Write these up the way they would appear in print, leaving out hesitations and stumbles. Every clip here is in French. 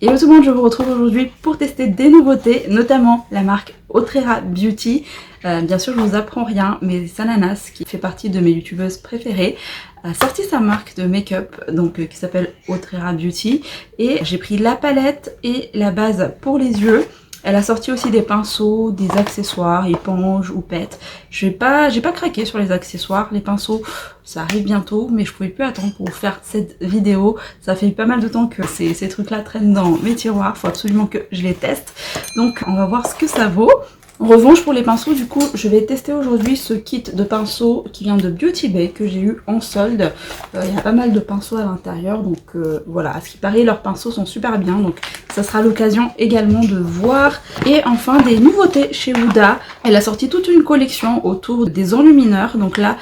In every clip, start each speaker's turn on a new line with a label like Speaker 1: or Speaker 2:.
Speaker 1: Hello tout le monde, je vous retrouve aujourd'hui pour tester des nouveautés, notamment la marque Otrera Beauty. Bien sûr, je vous apprends rien, mais Sananas, qui fait partie de mes youtubeuses préférées, a sorti sa marque de make-up qui s'appelle Otrera Beauty. Et j'ai pris la palette et la base pour les yeux. Elle a sorti aussi des pinceaux, des accessoires, éponges, houppette. J'ai pas craqué sur les accessoires, les pinceaux, ça arrive bientôt, mais je pouvais plus attendre pour vous faire cette vidéo. Ça fait pas mal de temps que ces trucs-là traînent dans mes tiroirs, faut absolument que je les teste. Donc on va voir ce que ça vaut. En revanche, pour les pinceaux, du coup, je vais tester aujourd'hui ce kit de pinceaux qui vient de Beauty Bay, que j'ai eu en solde. Il y a pas mal de pinceaux à l'intérieur, donc voilà, à ce qui paraît, leurs pinceaux sont super bien, donc ça sera l'occasion également de voir. Et enfin, des nouveautés chez Huda. Elle a sorti toute une collection autour des enlumineurs, donc là,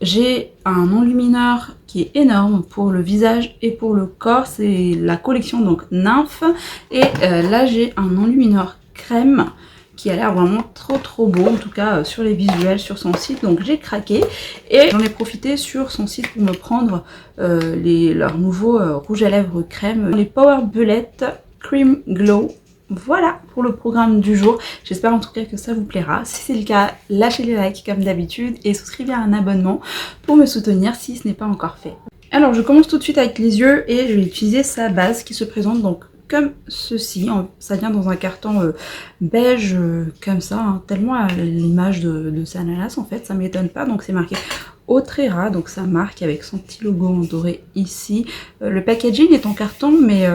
Speaker 1: j'ai un enlumineur qui est énorme pour le visage et pour le corps, c'est la collection donc Nymph. Et là, j'ai un enlumineur crème qui a l'air vraiment trop beau, en tout cas sur les visuels, sur son site, donc j'ai craqué et j'en ai profité sur son site pour me prendre leurs nouveaux rouges à lèvres crème, les Power Bullet Cream Glow. Voilà pour le programme du jour, j'espère en tout cas que ça vous plaira. Si c'est le cas, lâchez les likes comme d'habitude et souscrivez à un abonnement pour me soutenir si ce n'est pas encore fait. Alors je commence tout de suite avec les yeux et je vais utiliser sa base qui se présente donc comme ceci. Ça vient dans un carton beige comme ça, hein, tellement à l'image de Sananas en fait, ça m'étonne pas. Donc c'est marqué Otrera, donc sa marque avec son petit logo en doré ici. Le packaging est en carton mais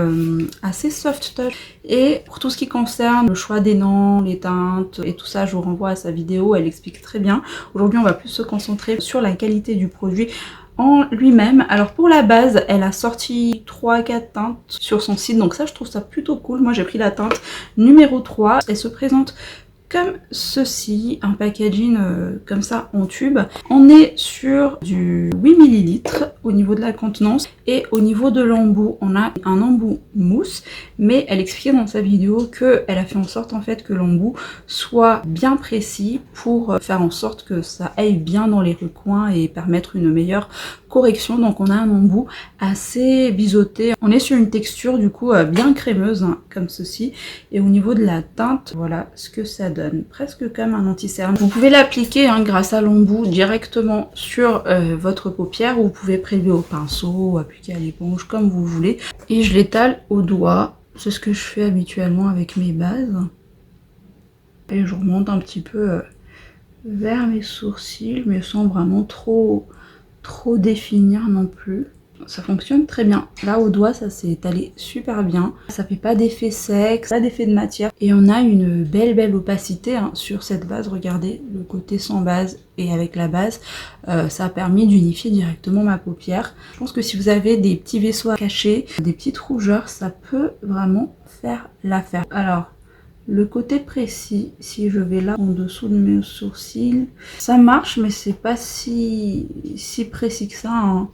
Speaker 1: assez soft touch. Et pour tout ce qui concerne le choix des noms, les teintes et tout ça, je vous renvoie à sa vidéo, elle explique très bien. Aujourd'hui on va plus se concentrer sur la qualité du produit en lui-même. Alors pour la base, elle a sorti 3-4 teintes sur son site, donc ça je trouve ça plutôt cool. Moi j'ai pris la teinte numéro 3, elle se présente comme ceci, un packaging comme ça en tube. On est sur du 8 ml au niveau de la contenance et au niveau de l'embout, on a un embout mousse, mais elle expliquait dans sa vidéo qu'elle a fait en sorte en fait que l'embout soit bien précis pour faire en sorte que ça aille bien dans les recoins et permettre une meilleure correction. Donc on a un embout assez biseauté, on est sur une texture du coup bien crémeuse hein, comme ceci, et au niveau de la teinte, voilà ce que ça donne, presque comme un anti-cerne. Vous pouvez l'appliquer hein, grâce à l'embout directement sur votre paupière, ou vous pouvez prélever au pinceau ou appliquer à l'éponge comme vous voulez, et je l'étale au doigt, c'est ce que je fais habituellement avec mes bases, et je remonte un petit peu vers mes sourcils mais sans vraiment trop définir non plus. Ça fonctionne très bien. Là au doigt ça s'est étalé super bien. Ça fait pas d'effet sec, pas d'effet de matière. Et on a une belle opacité hein, sur cette base. Regardez le côté sans base et avec la base. Ça a permis d'unifier directement ma paupière. Je pense que si vous avez des petits vaisseaux à cacher, des petites rougeurs, ça peut vraiment faire l'affaire. Alors le côté précis, si je vais là en dessous de mes sourcils, ça marche mais c'est pas si précis que ça hein.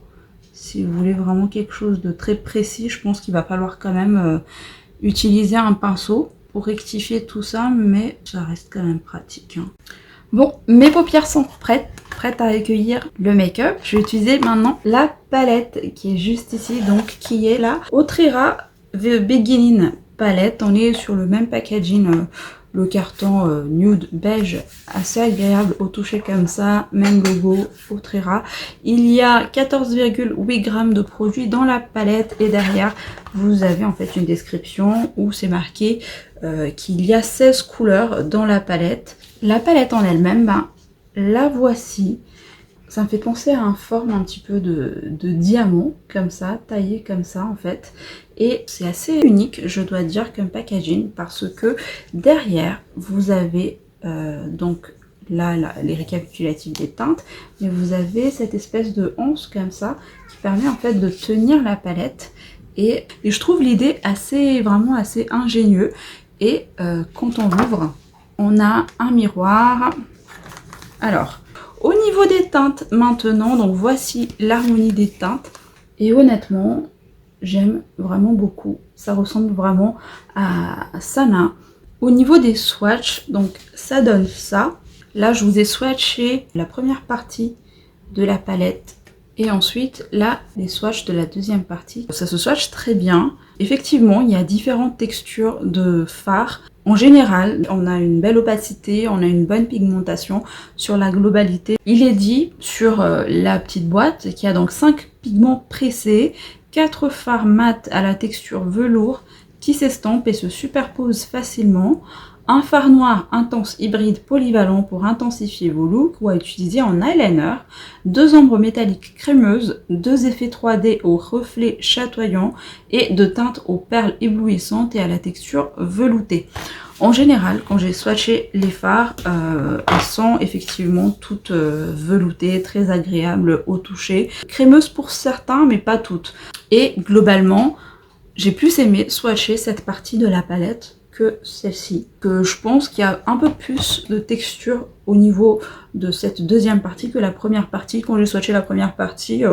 Speaker 1: Si vous voulez vraiment quelque chose de très précis, je pense qu'il va falloir quand même utiliser un pinceau pour rectifier tout ça, mais ça reste quand même pratique hein. Bon, mes paupières sont prêtes à accueillir le make-up. Je vais utiliser maintenant la palette qui est juste ici, donc qui est la Otrera The Beginning palette. On est sur le même packaging, le carton nude beige, assez agréable au toucher comme ça, même logo Otrera. Il y a 14,8 g de produit dans la palette et derrière vous avez en fait une description où c'est marqué qu'il y a 16 couleurs dans la palette. La palette en elle-même, ben, la voici. Ça me fait penser à une forme un petit peu de diamant, comme ça, taillé comme ça en fait. Et c'est assez unique, je dois dire, comme packaging, parce que derrière, vous avez donc là les récapitulatifs des teintes, mais vous avez cette espèce de anse comme ça, qui permet en fait de tenir la palette. Et je trouve l'idée vraiment assez ingénieuse. Et quand on l'ouvre, on a un miroir. Alors, au niveau des teintes maintenant, donc voici l'harmonie des teintes. Et honnêtement, j'aime vraiment beaucoup. Ça ressemble vraiment à Sana. Au niveau des swatchs, donc ça donne ça. Là, je vous ai swatché la première partie de la palette Et ensuite, là, les swatchs de la deuxième partie, ça se swatch très bien. Effectivement, il y a différentes textures de fard. En général, on a une belle opacité, on a une bonne pigmentation sur la globalité. Il est dit sur la petite boîte qu'il y a donc 5 pigments pressés, 4 fards mat à la texture velours qui s'estampent et se superposent facilement. Un fard noir intense hybride polyvalent pour intensifier vos looks ou à utiliser en eyeliner. 2 ombres métalliques crémeuses, 2 effets 3D aux reflets chatoyants et 2 teintes aux perles éblouissantes et à la texture veloutée. En général, quand j'ai swatché les fards, elles sont effectivement toutes veloutées, très agréables au toucher. Crémeuses pour certains, mais pas toutes. Et globalement, j'ai plus aimé swatcher cette partie de la palette que celle-ci, que je pense qu'il y a un peu plus de texture au niveau de cette deuxième partie que la première partie. Quand j'ai swatché la première partie,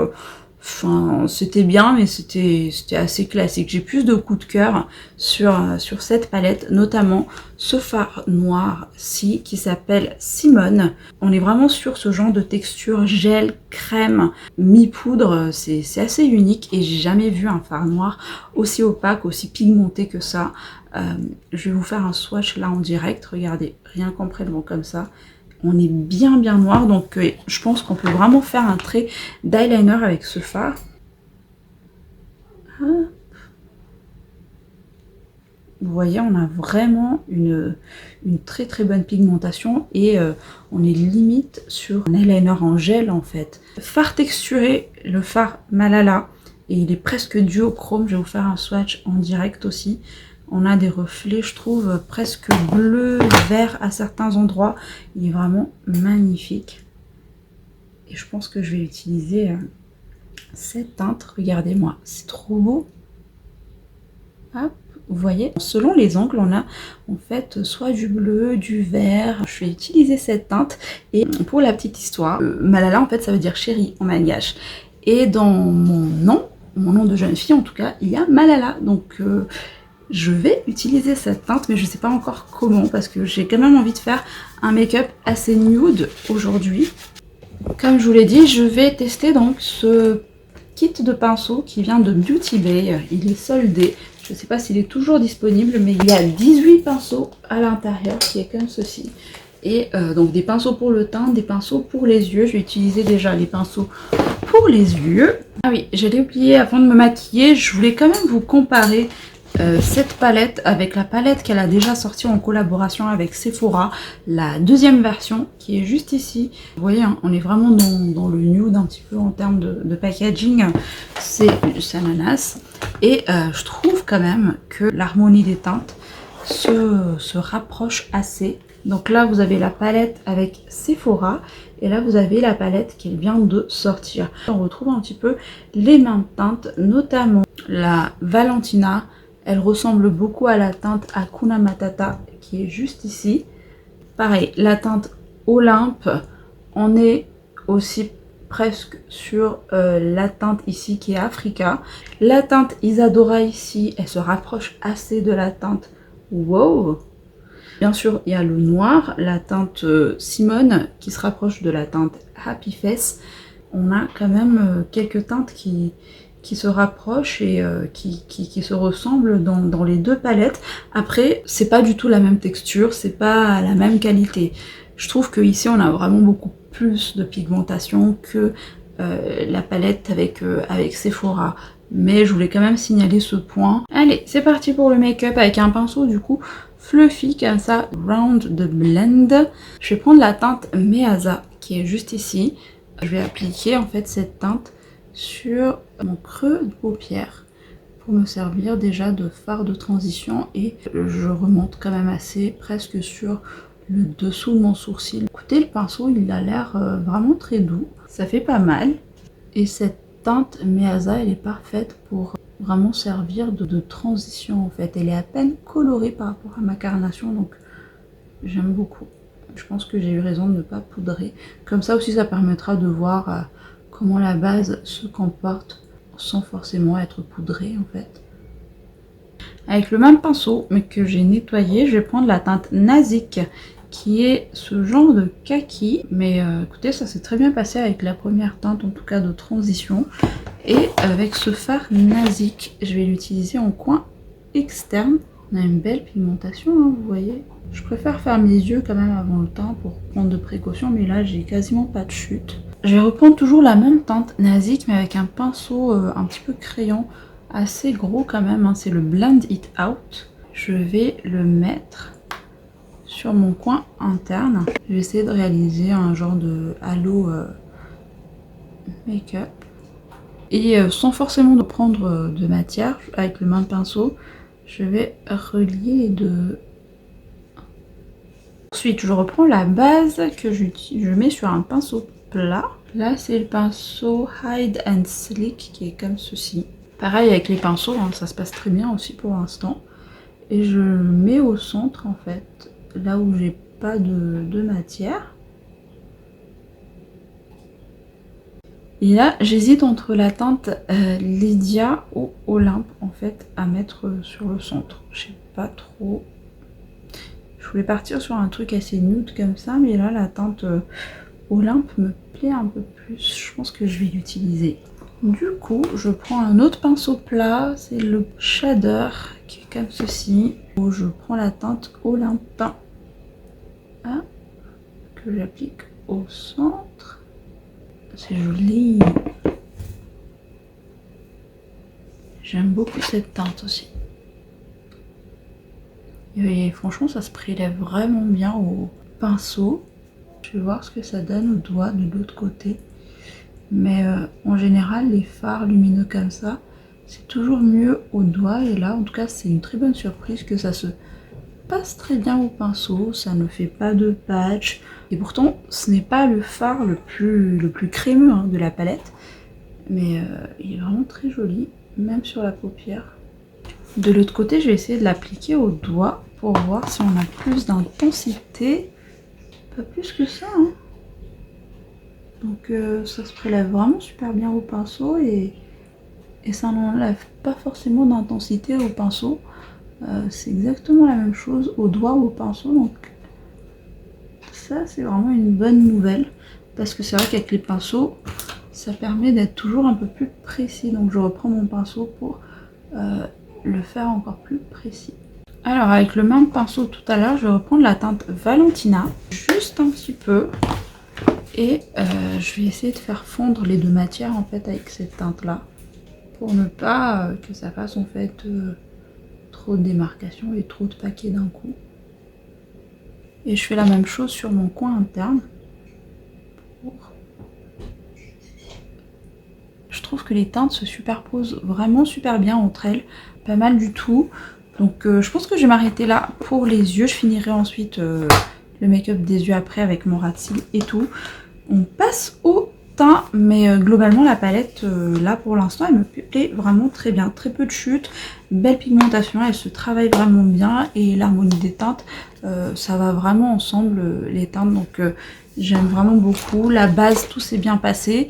Speaker 1: enfin, c'était bien, mais c'était assez classique. J'ai plus de coups de cœur sur cette palette, notamment ce fard noir-ci qui s'appelle Simone. On est vraiment sur ce genre de texture gel, crème, mi-poudre. C'est assez unique et j'ai jamais vu un fard noir aussi opaque, aussi pigmenté que ça. Je vais vous faire un swatch là en direct. Regardez, rien qu'en prélevant comme ça. On est bien noir, donc je pense qu'on peut vraiment faire un trait d'eyeliner avec ce fard. Vous voyez, on a vraiment une très bonne pigmentation et on est limite sur un eyeliner en gel en fait. Fard texturé, le fard Malala, et il est presque duochrome. Je vais vous faire un swatch en direct aussi. On a des reflets, je trouve, presque bleu, vert à certains endroits. Il est vraiment magnifique. Et je pense que je vais utiliser cette teinte. Regardez-moi, c'est trop beau. Hop, vous voyez, selon les angles, on a en fait soit du bleu, du vert. Je vais utiliser cette teinte. Et pour la petite histoire, Malala, en fait, ça veut dire chérie en malgache. Et dans mon nom de jeune fille, en tout cas, il y a Malala. Donc... je vais utiliser cette teinte, mais je ne sais pas encore comment, parce que j'ai quand même envie de faire un make-up assez nude aujourd'hui. Comme je vous l'ai dit, je vais tester donc ce kit de pinceaux qui vient de Beauty Bay. Il est soldé. Je ne sais pas s'il est toujours disponible, mais il y a 18 pinceaux à l'intérieur, qui est comme ceci. Et donc des pinceaux pour le teint, des pinceaux pour les yeux. Je vais utiliser déjà les pinceaux pour les yeux. Ah oui, j'allais oublier, avant de me maquiller, je voulais quand même vous comparer cette palette avec la palette qu'elle a déjà sortie en collaboration avec Sephora, la deuxième version qui est juste ici. Vous voyez, hein, on est vraiment dans le nude un petit peu en termes de packaging. C'est du Ananas et je trouve quand même que l'harmonie des teintes se rapproche assez. Donc là vous avez la palette avec Sephora et là vous avez la palette qui vient de sortir. On retrouve un petit peu les mêmes teintes, notamment la Valentina. Elle ressemble beaucoup à la teinte Hakuna Matata qui est juste ici. Pareil, la teinte Olympe, on est aussi presque sur la teinte ici qui est Africa. La teinte Isadora ici, elle se rapproche assez de la teinte Wow. Bien sûr, il y a le noir, la teinte Simone qui se rapproche de la teinte Happy Face. On a quand même quelques teintes qui se rapprochent et qui se ressemblent dans les deux palettes. Après, c'est pas du tout la même texture, c'est pas la même qualité. Je trouve que ici on a vraiment beaucoup plus de pigmentation que la palette avec Sephora. Mais je voulais quand même signaler ce point. Allez, c'est parti pour le make-up avec un pinceau du coup fluffy comme ça, round de blend. Je vais prendre la teinte Meaza qui est juste ici. Je vais appliquer en fait cette teinte sur mon creux de paupière pour me servir déjà de fard de transition et je remonte quand même assez presque sur le dessous de mon sourcil. Écoutez, le pinceau il a l'air vraiment très doux, ça fait pas mal et cette teinte Meaza elle est parfaite pour vraiment servir de transition en fait. Elle est à peine colorée par rapport à ma carnation donc j'aime beaucoup. Je pense que j'ai eu raison de ne pas poudrer. Comme ça aussi ça permettra de voir comment la base se comporte sans forcément être poudrée en fait. Avec le même pinceau mais que j'ai nettoyé, je vais prendre la teinte Nazik qui est ce genre de kaki. Mais écoutez, ça s'est très bien passé avec la première teinte, en tout cas de transition. Et avec ce fard Nazik, je vais l'utiliser en coin externe. On a une belle pigmentation, hein, vous voyez. Je préfère faire mes yeux quand même avant le teint pour prendre de précautions, mais là j'ai quasiment pas de chute. Je vais reprendre toujours la même teinte Nazik, mais avec un pinceau un petit peu crayon, assez gros quand même, hein, c'est le Blend It Out. Je vais le mettre sur mon coin interne. Je vais essayer de réaliser un genre de halo make-up. Et sans forcément prendre de matière, avec le même pinceau, je vais relier les deux. Ensuite, je reprends la base que je mets sur un pinceau plat. Là, c'est le pinceau Hide and Slick qui est comme ceci. Pareil avec les pinceaux, hein, ça se passe très bien aussi pour l'instant. Et je le mets au centre en fait, là où j'ai pas de matière. Et là, j'hésite entre la teinte Lydia ou Olympe en fait à mettre sur le centre. Je sais pas trop. Je voulais partir sur un truc assez nude comme ça, mais là la teinte Olympe me plaît un peu plus. Je pense que je vais l'utiliser. Du coup, je prends un autre pinceau plat, c'est le shader qui est comme ceci. Où je prends la teinte Olympe que j'applique au centre. C'est joli. J'aime beaucoup cette teinte aussi. Et franchement, ça se prélève vraiment bien au pinceau. Je vais voir ce que ça donne au doigt de l'autre côté. Mais en général, les fards lumineux comme ça, c'est toujours mieux au doigt. Et là, en tout cas, c'est une très bonne surprise que ça se passe très bien au pinceau. Ça ne fait pas de patch. Et pourtant, ce n'est pas le fard le plus crémeux hein, de la palette. Mais il est vraiment très joli, même sur la paupière. De l'autre côté, je vais essayer de l'appliquer au doigt pour voir si on a plus d'intensité. Pas plus que ça. Hein. Donc ça se prélève vraiment super bien au pinceau et ça n'enlève pas forcément d'intensité au pinceau. C'est exactement la même chose au doigt ou au pinceau. Donc ça, c'est vraiment une bonne nouvelle. Parce que c'est vrai qu'avec les pinceaux, ça permet d'être toujours un peu plus précis. Donc je reprends mon pinceau pour le faire encore plus précis. Alors avec le même pinceau tout à l'heure, je vais reprendre la teinte Valentina, juste un petit peu. Et je vais essayer de faire fondre les deux matières en fait avec cette teinte là. Pour ne pas que ça fasse en fait trop de démarcation et trop de paquets d'un coup. Et je fais la même chose sur mon coin interne. Je trouve que les teintes se superposent vraiment super bien entre elles, pas mal du tout. Donc je pense que je vais m'arrêter là pour les yeux. Je finirai ensuite le make-up des yeux après avec mon ras de cils et tout. On passe au teint, mais globalement la palette là pour l'instant elle me plaît vraiment très bien. Très peu de chutes, belle pigmentation, elle se travaille vraiment bien et l'harmonie des teintes, ça va vraiment ensemble les teintes. Donc j'aime vraiment beaucoup. La base, tout s'est bien passé.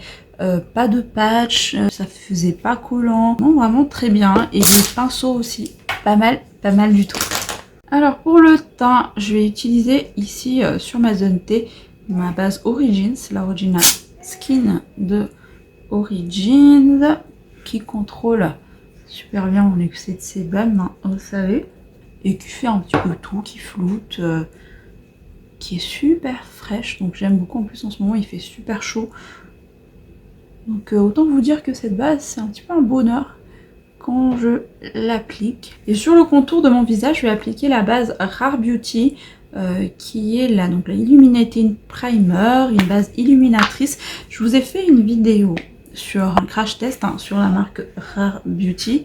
Speaker 1: Pas de patch, ça faisait pas collant, non, vraiment très bien. Et les pinceaux aussi, pas mal du tout. Alors pour le teint, je vais utiliser ici sur ma zone T ma base Origins, la Original Skin de Origins, qui contrôle super bien mon excès de sébum, hein, vous savez, et qui fait un petit peu tout, qui floute, qui est super fraîche. Donc j'aime beaucoup. En plus en ce moment il fait super chaud. Donc autant vous dire que cette base, c'est un petit peu un bonheur quand je l'applique. Et sur le contour de mon visage, je vais appliquer la base Rare Beauty, qui est là, donc la Illuminating Primer, une base illuminatrice. Je vous ai fait une vidéo sur un crash test hein, sur la marque Rare Beauty.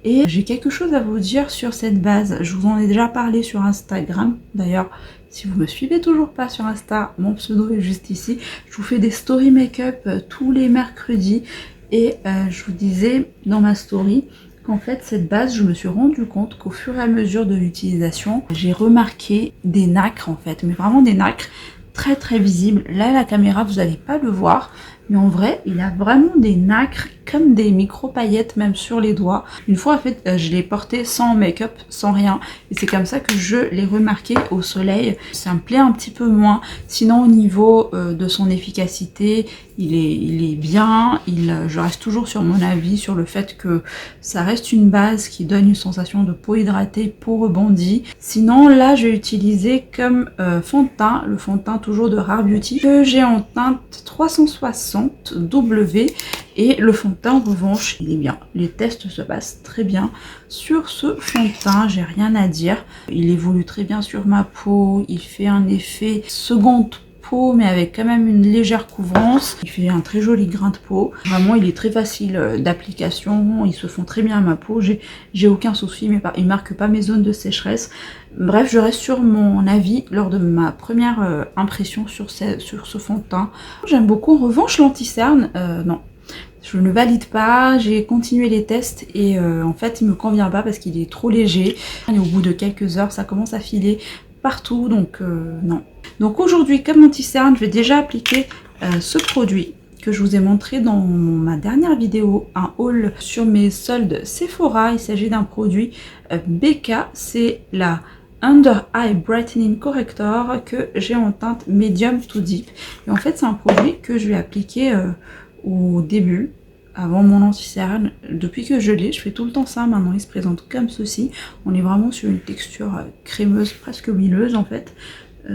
Speaker 1: Et j'ai quelque chose à vous dire sur cette base. Je vous en ai déjà parlé sur Instagram. D'ailleurs, si vous me suivez toujours pas sur Insta, mon pseudo est juste ici. Je vous fais des story make-up tous les mercredis. Et je vous disais dans ma story qu'en fait cette base, je me suis rendu compte qu'au fur et à mesure de l'utilisation, j'ai remarqué des nacres en fait. Mais vraiment des nacres très visibles. Là, la caméra, vous n'allez pas le voir. Mais en vrai, il a vraiment des nacres comme des micro-paillettes même sur les doigts. Une fois, en fait, je l'ai porté sans make-up, sans rien. Et c'est comme ça que je l'ai remarqué au soleil. Ça me plaît un petit peu moins. Sinon, au niveau de son efficacité, il est bien. Je reste toujours sur mon avis, sur le fait que ça reste une base qui donne une sensation de peau hydratée, peau rebondie. Sinon, là, je vais utiliser comme fond de teint, le fond de teint toujours de Rare Beauty, que j'ai en teinte 360 W. Et le fond de teint, en revanche, il est bien. Les tests se passent très bien sur ce fond de teint, j'ai rien à dire. Il évolue très bien sur ma peau, il fait un effet seconde peau, mais avec quand même une légère couvrance. Il fait un très joli grain de peau. Vraiment, il est très facile d'application, ils se font très bien à ma peau. J'ai aucun souci, mais il marque pas mes zones de sécheresse. Bref, je reste sur mon avis lors de ma première impression sur ce fond de teint. J'aime beaucoup. En revanche, l'anti-cerne, non. Je ne valide pas, j'ai continué les tests et en fait il me convient pas parce qu'il est trop léger. Et au bout de quelques heures ça commence à filer partout, donc non. Donc aujourd'hui, comme anti-cerne, je vais déjà appliquer ce produit que je vous ai montré dans ma dernière vidéo, un haul sur mes soldes Sephora. Il s'agit d'un produit BK, c'est la Under Eye Brightening Corrector que j'ai en teinte Medium to Deep. Et en fait c'est un produit que je vais appliquer au début, avant mon anti-cerne. Depuis que je l'ai, je fais tout le temps ça. Maintenant il se présente comme ceci. On est vraiment sur une texture crémeuse, presque huileuse en fait,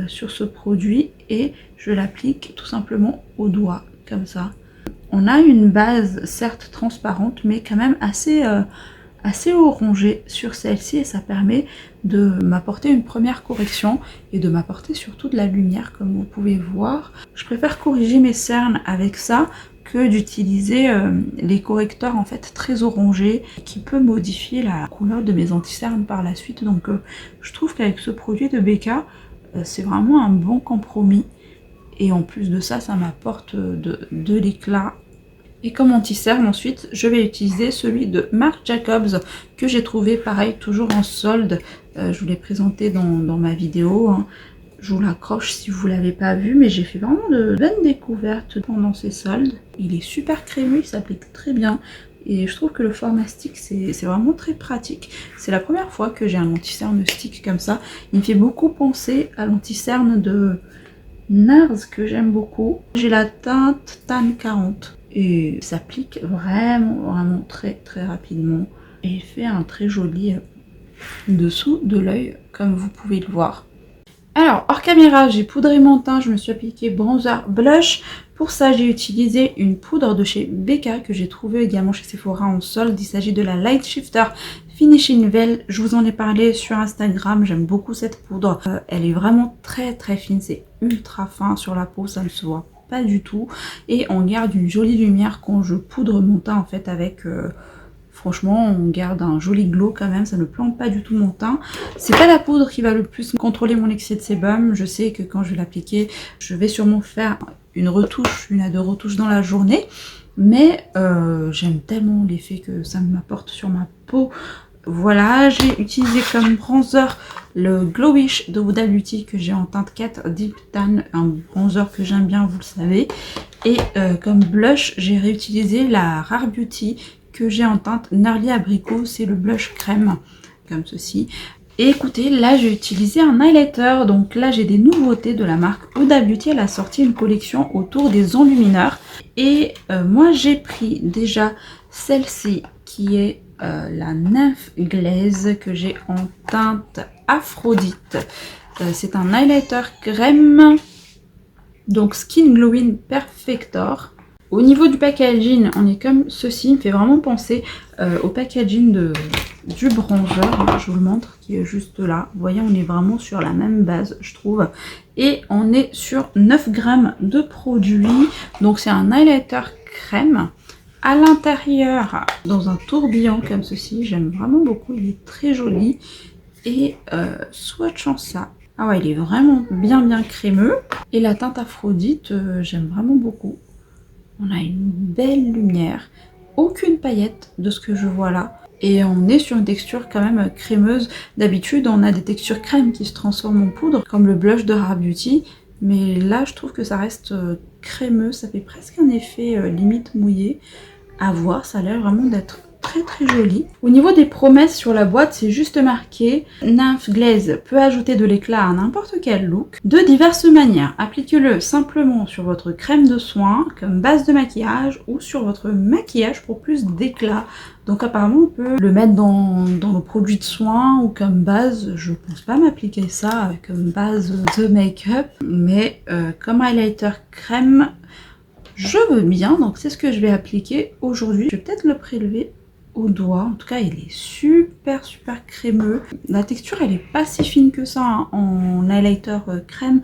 Speaker 1: sur ce produit, et je l'applique tout simplement au doigt comme ça. On a une base certes transparente mais quand même assez orangée sur celle-ci, et ça permet de m'apporter une première correction et de m'apporter surtout de la lumière comme vous pouvez voir. Je préfère corriger mes cernes avec ça que d'utiliser les correcteurs en fait très orangés qui peut modifier la couleur de mes anti-cernes par la suite. Donc je trouve qu'avec ce produit de BK, c'est vraiment un bon compromis, et en plus de ça, ça m'apporte de l'éclat. Et comme anti-cerne, ensuite, je vais utiliser celui de Marc Jacobs que j'ai trouvé pareil, toujours en solde. Je vous l'ai présenté dans ma vidéo, hein. Je vous l'accroche si vous ne l'avez pas vu, mais j'ai fait vraiment de bonnes découvertes pendant ces soldes. Il est super crémeux, il s'applique très bien. Et je trouve que le format stick, c'est vraiment très pratique. C'est la première fois que j'ai un anti-cerne stick comme ça. Il me fait beaucoup penser à l'anti-cerne de NARS que j'aime beaucoup. J'ai la teinte Tan 40. Et il s'applique vraiment très rapidement. Et il fait un très joli dessous de l'œil, comme vous pouvez le voir. Alors, hors caméra, j'ai poudré mon teint, je me suis appliqué bronzer, blush. Pour ça, j'ai utilisé une poudre de chez BK que j'ai trouvée également chez Sephora en solde. Il s'agit de la Light Shifter Finishing Veil. Je vous en ai parlé sur Instagram, j'aime beaucoup cette poudre. Elle est vraiment très fine, c'est ultra fin sur la peau, ça ne se voit pas du tout. Et on garde une jolie lumière quand je poudre mon teint en fait avec... Franchement, on garde un joli glow quand même, ça ne plante pas du tout mon teint. C'est pas la poudre qui va le plus contrôler mon excès de sébum. Je sais que quand je vais l'appliquer, je vais sûrement faire une à deux retouches dans la journée. Mais j'aime tellement l'effet que ça m'apporte sur ma peau. Voilà, j'ai utilisé comme bronzer le Glowish de Huda Beauty que j'ai en teinte 4 Deep Tan, un bronzer que j'aime bien, vous le savez. Et comme blush, j'ai réutilisé la Rare Beauty que j'ai en teinte Gnarly Abricot, c'est le blush crème, comme ceci. Et écoutez, là j'ai utilisé un highlighter, donc là j'ai des nouveautés de la marque Huda Beauty. Elle a sorti une collection autour des enlumineurs. Et moi j'ai pris déjà celle-ci qui est la Nymph Glaze que j'ai en teinte Aphrodite. C'est un highlighter crème, donc Skin Glowing Perfector. Au niveau du packaging, on est comme ceci, il me fait vraiment penser au packaging du bronzer, je vous le montre, qui est juste là. Vous voyez, on est vraiment sur la même base, je trouve. Et on est sur 9 grammes de produit, donc c'est un highlighter crème. À l'intérieur, dans un tourbillon comme ceci, j'aime vraiment beaucoup, il est très joli. Et swatchant ça, ah ouais, il est vraiment bien crémeux. Et la teinte Aphrodite, j'aime vraiment beaucoup. On a une belle lumière, aucune paillette de ce que je vois là. Et on est sur une texture quand même crémeuse. D'habitude, on a des textures crème qui se transforment en poudre, comme le blush de Rare Beauty. Mais là, je trouve que ça reste crémeux. Ça fait presque un effet limite mouillé. À voir, ça a l'air vraiment d'être très très joli. Au niveau des promesses sur la boîte, c'est juste marqué Nymph Glaze peut ajouter de l'éclat à n'importe quel look de diverses manières. Appliquez-le simplement sur votre crème de soin comme base de maquillage ou sur votre maquillage pour plus d'éclat. Donc apparemment on peut le mettre dans nos produits de soin ou comme base. Je pense pas m'appliquer ça comme base de make-up, mais comme highlighter crème, je veux bien. Donc c'est ce que je vais appliquer aujourd'hui. Je vais peut-être le prélever au doigt. En tout cas, il est super super crémeux. La texture, elle est pas si fine que ça hein, en highlighter crème.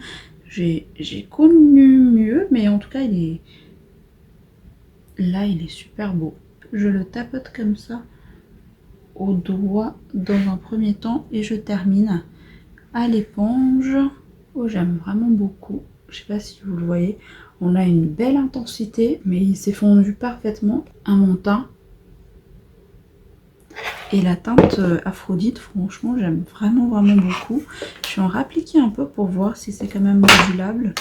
Speaker 1: J'ai connu mieux, mais en tout cas, il est super beau. Je le tapote comme ça au doigt dans un premier temps et je termine à l'éponge. Oh, j'aime vraiment beaucoup. Je sais pas si vous le voyez. On a une belle intensité, mais il s'est fondu parfaitement à mon teint. Et la teinte Aphrodite, franchement, j'aime vraiment vraiment beaucoup. Je vais en réappliquer un peu pour voir si c'est quand même modulable.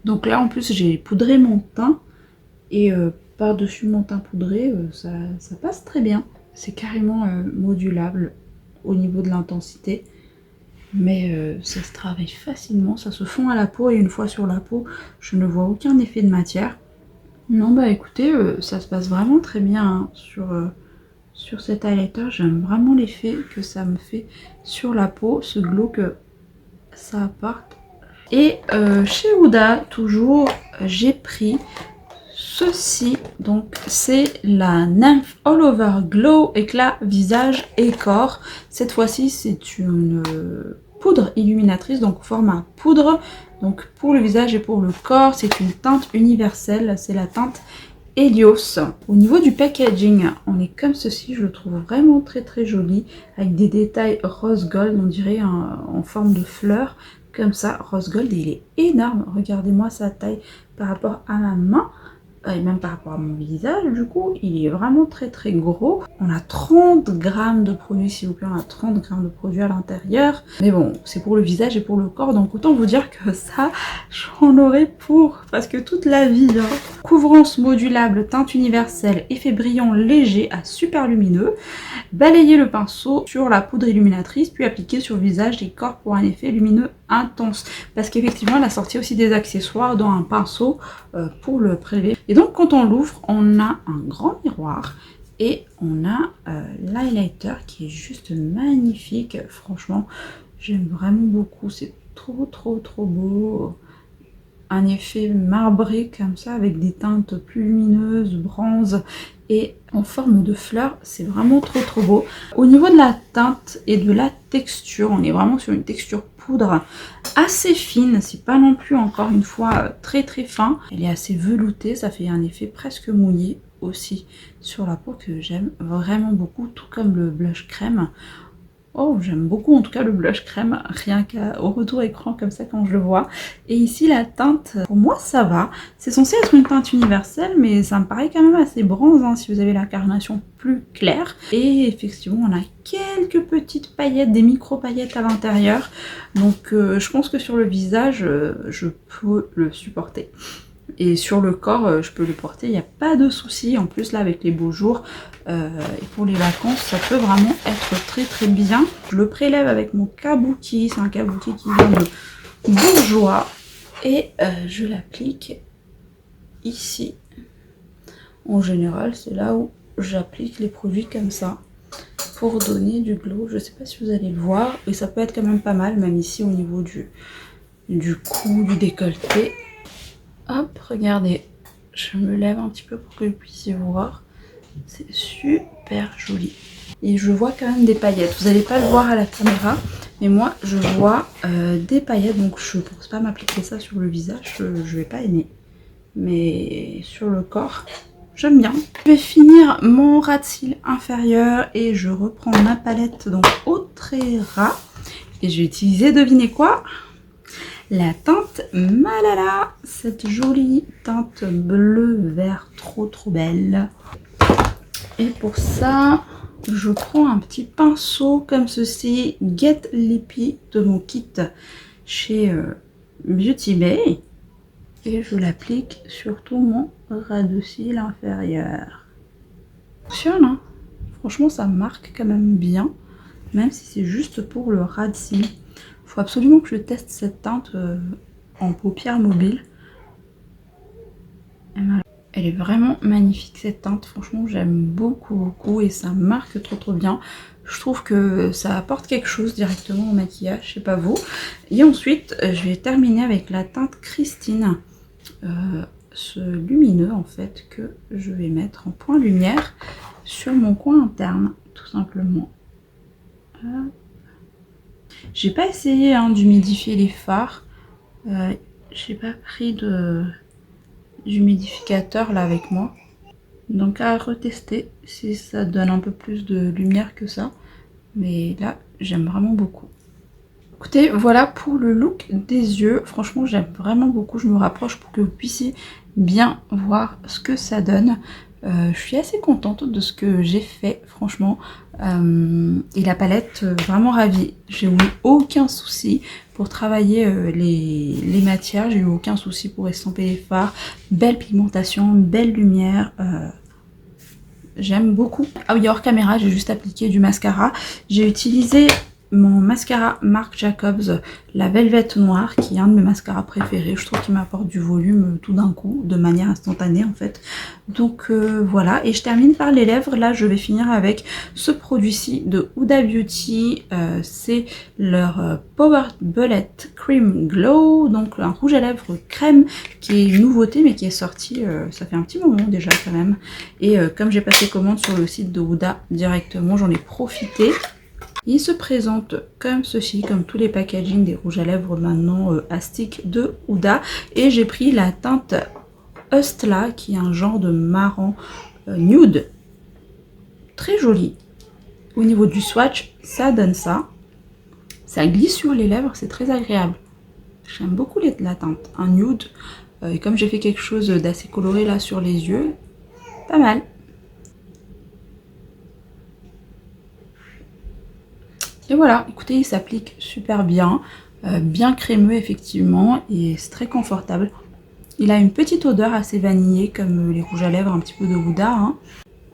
Speaker 1: Donc là, en plus, j'ai poudré mon teint. Et par-dessus mon teint poudré, ça passe très bien. C'est carrément modulable au niveau de l'intensité. Mais ça se travaille facilement, ça se fond à la peau. Et une fois sur la peau, je ne vois aucun effet de matière. Non, bah écoutez, ça se passe vraiment très bien hein, sur cet highlighter. J'aime vraiment l'effet que ça me fait sur la peau, ce glow que ça apporte. Et chez Huda, toujours, j'ai pris ceci. Donc c'est la Nymph All Over Glow Éclat Visage et Corps. Cette fois-ci, c'est une poudre illuminatrice, donc format poudre. Donc pour le visage et pour le corps, c'est une teinte universelle. C'est la teinte Helios. Au niveau du packaging, on est comme ceci, je le trouve vraiment très très joli, avec des détails rose gold, on dirait en forme de fleur, comme ça, rose gold, et il est énorme, regardez-moi sa taille par rapport à ma main, et même par rapport à mon visage, du coup, il est vraiment très très gros. On a 30 grammes de produits, s'il vous plaît, on a 30 grammes de produits à l'intérieur. Mais bon, c'est pour le visage et pour le corps, donc autant vous dire que ça, j'en aurai pour presque toute la vie. Hein. Couvrance modulable, teinte universelle, effet brillant léger à super lumineux. Balayez le pinceau sur la poudre illuminatrice, puis appliquer sur visage et corps pour un effet lumineux intense. Parce qu'effectivement, elle a sorti aussi des accessoires dans un pinceau pour le prélever. Et donc, quand on l'ouvre, on a un grand miroir et on a l'highlighter qui est juste magnifique. Franchement, j'aime vraiment beaucoup. C'est trop, trop, trop beau. Un effet marbré comme ça avec des teintes plus lumineuses, bronze et en forme de fleurs, c'est vraiment trop trop beau. Au niveau de la teinte et de la texture, on est vraiment sur une texture poudre assez fine, c'est pas non plus encore une fois très très fin. Elle est assez veloutée, ça fait un effet presque mouillé aussi sur la peau que j'aime vraiment beaucoup, tout comme le blush crème. Oh, j'aime beaucoup en tout cas le blush crème, rien qu'au retour écran comme ça quand je le vois. Et ici la teinte, pour moi ça va. C'est censé être une teinte universelle, mais ça me paraît quand même assez bronze hein, si vous avez la carnation plus claire. Et effectivement on a quelques petites paillettes, des micro paillettes à l'intérieur. Donc je pense que sur le visage, je peux le supporter. Et sur le corps, je peux le porter, il n'y a pas de souci. En plus, là, avec les beaux jours et pour les vacances, ça peut vraiment être très très bien. Je le prélève avec mon kabuki. C'est un kabuki qui vient de Bourjois. Et je l'applique ici. En général, c'est là où j'applique les produits comme ça pour donner du glow. Je ne sais pas si vous allez le voir. Et ça peut être quand même pas mal, même ici au niveau du cou, du décolleté. Hop, regardez, je me lève un petit peu pour que vous puissiez voir. C'est super joli. Et je vois quand même des paillettes. Vous n'allez pas le voir à la caméra, mais moi je vois des paillettes. Donc je ne pense pas m'appliquer ça sur le visage, je vais pas aimer. Mais sur le corps, j'aime bien. Je vais finir mon ras de cils inférieur et je reprends ma palette donc Autrera. Et je vais utiliser, devinez quoi ? La teinte Malala, cette jolie teinte bleu vert trop trop belle. Et pour ça, je prends un petit pinceau comme ceci, Get Lippy de mon kit chez Beauty Bay. Et je l'applique sur tout mon ras de cils inférieur. Fonctionne, hein. Franchement, ça marque quand même bien, même si c'est juste pour le ras de cils. Il faut absolument que je teste cette teinte en paupières mobiles. Elle est vraiment magnifique cette teinte, franchement j'aime beaucoup et ça marque trop bien. Je trouve que ça apporte quelque chose directement au maquillage, je sais pas vous. Et ensuite je vais terminer avec la teinte Christine, ce lumineux en fait que je vais mettre en point lumière sur mon coin interne tout simplement. J'ai pas essayé d'humidifier les fards, j'ai pas pris d'humidificateur là avec moi, donc à retester si ça donne un peu plus de lumière que ça, mais là j'aime vraiment beaucoup. Écoutez, voilà pour le look des yeux, franchement j'aime vraiment beaucoup, je me rapproche pour que vous puissiez bien voir ce que ça donne. Je suis assez contente de ce que j'ai fait franchement, et la palette vraiment ravie, j'ai eu aucun souci pour travailler les matières, j'ai eu aucun souci pour estomper les fards, belle pigmentation, belle lumière, j'aime beaucoup. Ah oui, hors caméra j'ai juste appliqué du mascara, j'ai utilisé mon mascara Marc Jacobs, la Velvet Noire, qui est un de mes mascaras préférés. Je trouve qu'il m'apporte du volume tout d'un coup, de manière instantanée en fait. Donc voilà, et je termine par les lèvres. Là, je vais finir avec ce produit-ci de Huda Beauty. C'est leur Power Bullet Cream Glow, donc un rouge à lèvres crème qui est une nouveauté, mais qui est sorti, ça fait un petit moment déjà quand même. Et comme j'ai passé commande sur le site de Huda directement, j'en ai profité. Il se présente comme ceci, comme tous les packaging des rouges à lèvres maintenant à stick de Huda. Et j'ai pris la teinte Hustla, qui est un genre de marron nude. Très joli. Au niveau du swatch, ça donne ça. Ça glisse sur les lèvres, c'est très agréable. J'aime beaucoup la teinte. Un nude. Et comme j'ai fait quelque chose d'assez coloré là sur les yeux, pas mal. Et voilà, écoutez, il s'applique super bien, bien crémeux effectivement, et c'est très confortable. Il a une petite odeur assez vanillée, comme les rouges à lèvres un petit peu de Huda. Hein.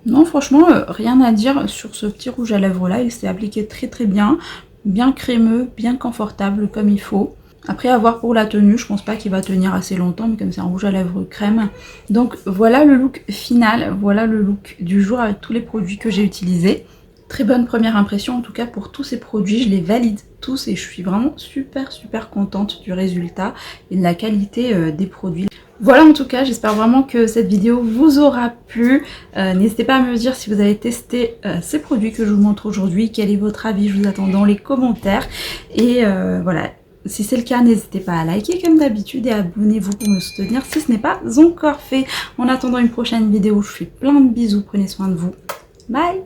Speaker 1: Non, franchement, rien à dire sur ce petit rouge à lèvres là, il s'est appliqué très bien crémeux, bien confortable comme il faut. Après, à voir pour la tenue, je pense pas qu'il va tenir assez longtemps, mais comme c'est un rouge à lèvres crème. Donc voilà le look final, voilà le look du jour avec tous les produits que j'ai utilisés. Très bonne première impression en tout cas pour tous ces produits, je les valide tous et je suis vraiment super contente du résultat et de la qualité des produits. Voilà en tout cas, j'espère vraiment que cette vidéo vous aura plu. N'hésitez pas à me dire si vous avez testé ces produits que je vous montre aujourd'hui, quel est votre avis, je vous attends dans les commentaires. Et voilà, si c'est le cas, n'hésitez pas à liker comme d'habitude et abonnez-vous pour me soutenir si ce n'est pas encore fait. En attendant une prochaine vidéo, je vous fais plein de bisous, prenez soin de vous. Bye!